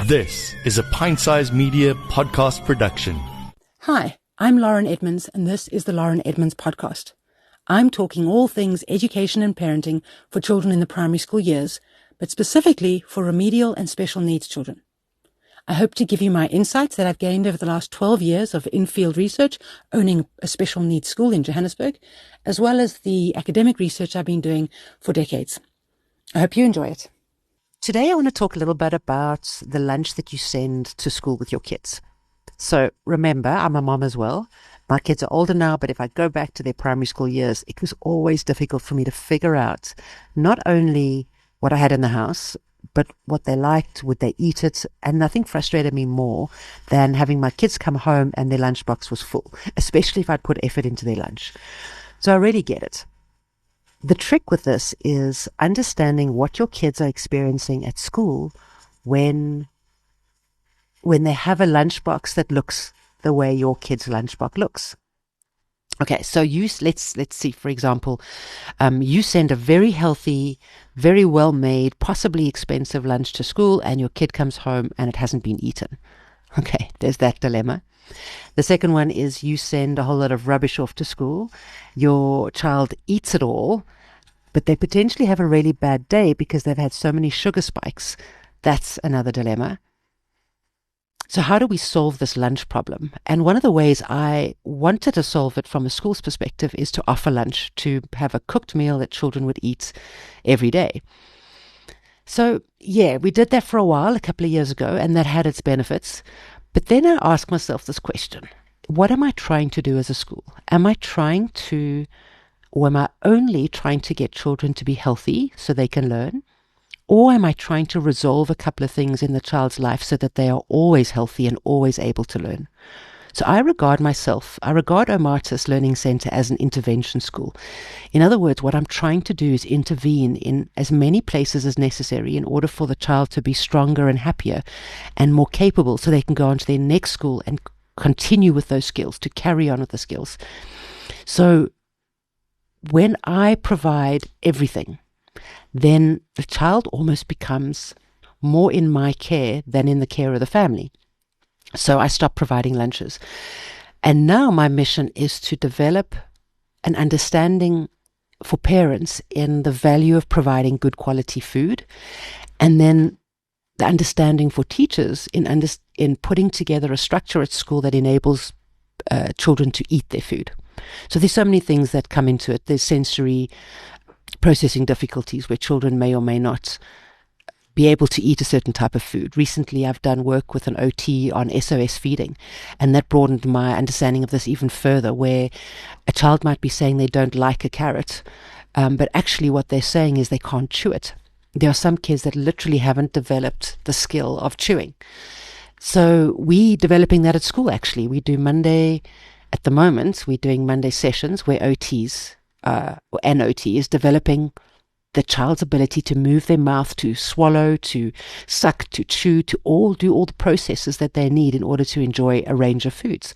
This is a Pint-Sized Media podcast production. Hi, I'm Lauren Edmonds, and this is the Lauren Edmonds Podcast. I'm talking all things education and parenting for children in the primary school years, but specifically for remedial and special needs children. I hope to give you my insights that I've gained over the last 12 years of in-field research, owning a special needs school in Johannesburg, as well as the academic research I've been doing for decades. I hope you enjoy it. Today, I want to talk a little bit about the lunch that you send to school with your kids. So remember, I'm a mom as well. My kids are older now, but if I go back to their primary school years, it was always difficult for me to figure out not only what I had in the house, but what they liked, would they eat it? And nothing frustrated me more than having my kids come home and their lunchbox was full, especially if I'd put effort into their lunch. So I really get it. The trick with this is understanding what your kids are experiencing at school when they have a lunchbox that looks the way your kid's lunchbox looks. Okay, so let's see, for example, you send a very healthy, very well-made, possibly expensive lunch to school, and your kid comes home and it hasn't been eaten. Okay, there's that dilemma. The second one is you send a whole lot of rubbish off to school. Your child eats it all, but they potentially have a really bad day because they've had so many sugar spikes. That's another dilemma. So how do we solve this lunch problem? And one of the ways I wanted to solve it from a school's perspective is to offer lunch, to have a cooked meal that children would eat every day. So yeah, we did that for a while, a couple of years ago, and that had its benefits. But then I asked myself this question: what am I trying to do as a school? Am I only trying to get children to be healthy so they can learn? Or am I trying to resolve a couple of things in the child's life so that they are always healthy and always able to learn? So I regard Omartis Learning Center as an intervention school. In other words, what I'm trying to do is intervene in as many places as necessary in order for the child to be stronger and happier and more capable so they can go on to their next school and continue with those skills, to carry on with the skills. So when I provide everything, then the child almost becomes more in my care than in the care of the family. So I stopped providing lunches. And now my mission is to develop an understanding for parents in the value of providing good quality food, and then the understanding for teachers in putting together a structure at school that enables children to eat their food. So there's so many things that come into it. There's sensory processing difficulties where children may or may not be able to eat a certain type of food. Recently, I've done work with an OT on SOS feeding, and that broadened my understanding of this even further, where a child might be saying they don't like a carrot, but actually what they're saying is they can't chew it. There are some kids that literally haven't developed the skill of chewing. So we're developing that at school, actually. We're doing Monday sessions where an OT is developing the child's ability to move their mouth, to swallow, to suck, to chew, to do all the processes that they need in order to enjoy a range of foods.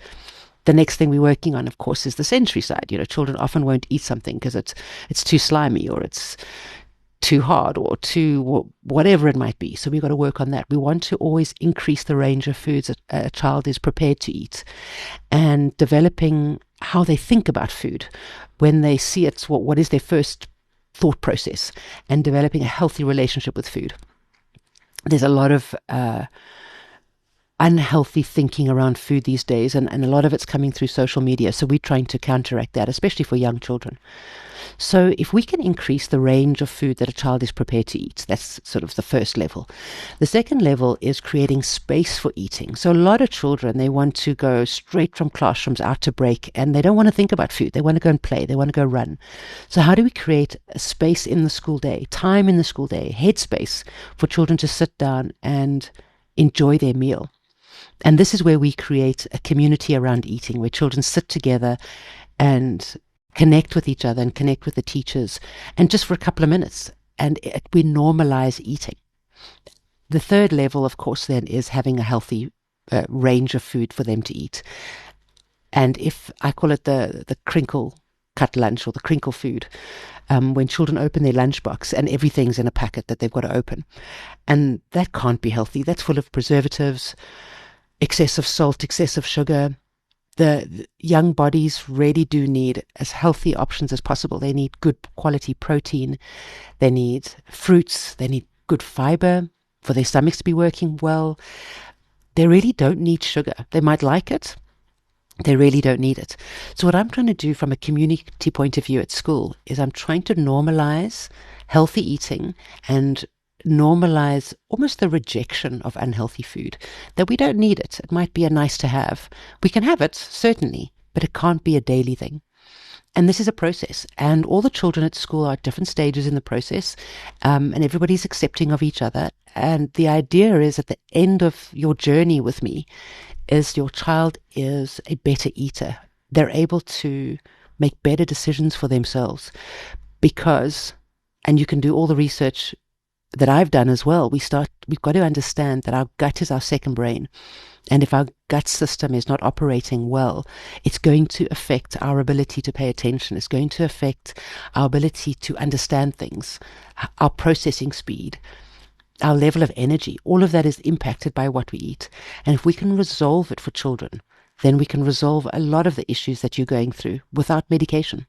The next thing we're working on, of course, is the sensory side. Children often won't eat something because it's too slimy, or it's too hard, or too whatever it might be. So we've got to work on that. We want to always increase the range of foods a child is prepared to eat, and developing how they think about food when they see it. What is their first thought process, and developing a healthy relationship with food. There's a lot of unhealthy thinking around food these days, and a lot of it's coming through social media. So we're trying to counteract that, especially for young children. So if we can increase the range of food that a child is prepared to eat, that's sort of the first level. The second level is creating space for eating. So a lot of children, they want to go straight from classrooms out to break, and they don't want to think about food. They want to go and play. They want to go run. So how do we create a space in the school day, time in the school day, headspace for children to sit down and enjoy their meal? And this is where we create a community around eating, where children sit together and connect with each other and connect with the teachers, and just for a couple of minutes, and we normalize eating. The third level, of course, then is having a healthy range of food for them to eat. And if I call it the crinkle cut lunch or the crinkle food, when children open their lunchbox and everything's in a packet that they've got to open. And that can't be healthy. That's full of preservatives, excessive salt, excessive sugar. The young bodies really do need as healthy options as possible. They need good quality protein. They need fruits. They need good fiber for their stomachs to be working well. They really don't need sugar. They might like it. They really don't need it. So what I'm trying to do from a community point of view at school is I'm trying to normalize healthy eating and normalize almost the rejection of unhealthy food, that we don't need it. It might be a nice to have. We can have it, certainly, but it can't be a daily thing. And this is a process, and all the children at school are at different stages in the process, and everybody's accepting of each other. And the idea is at the end of your journey with me is your child is a better eater. They're able to make better decisions for themselves because, and you can do all the research that I've done as well, we've got to understand that our gut is our second brain. And if our gut system is not operating well, it's going to affect our ability to pay attention. It's going to affect our ability to understand things, our processing speed, our level of energy. All of that is impacted by what we eat. And if we can resolve it for children, then we can resolve a lot of the issues that you're going through without medication.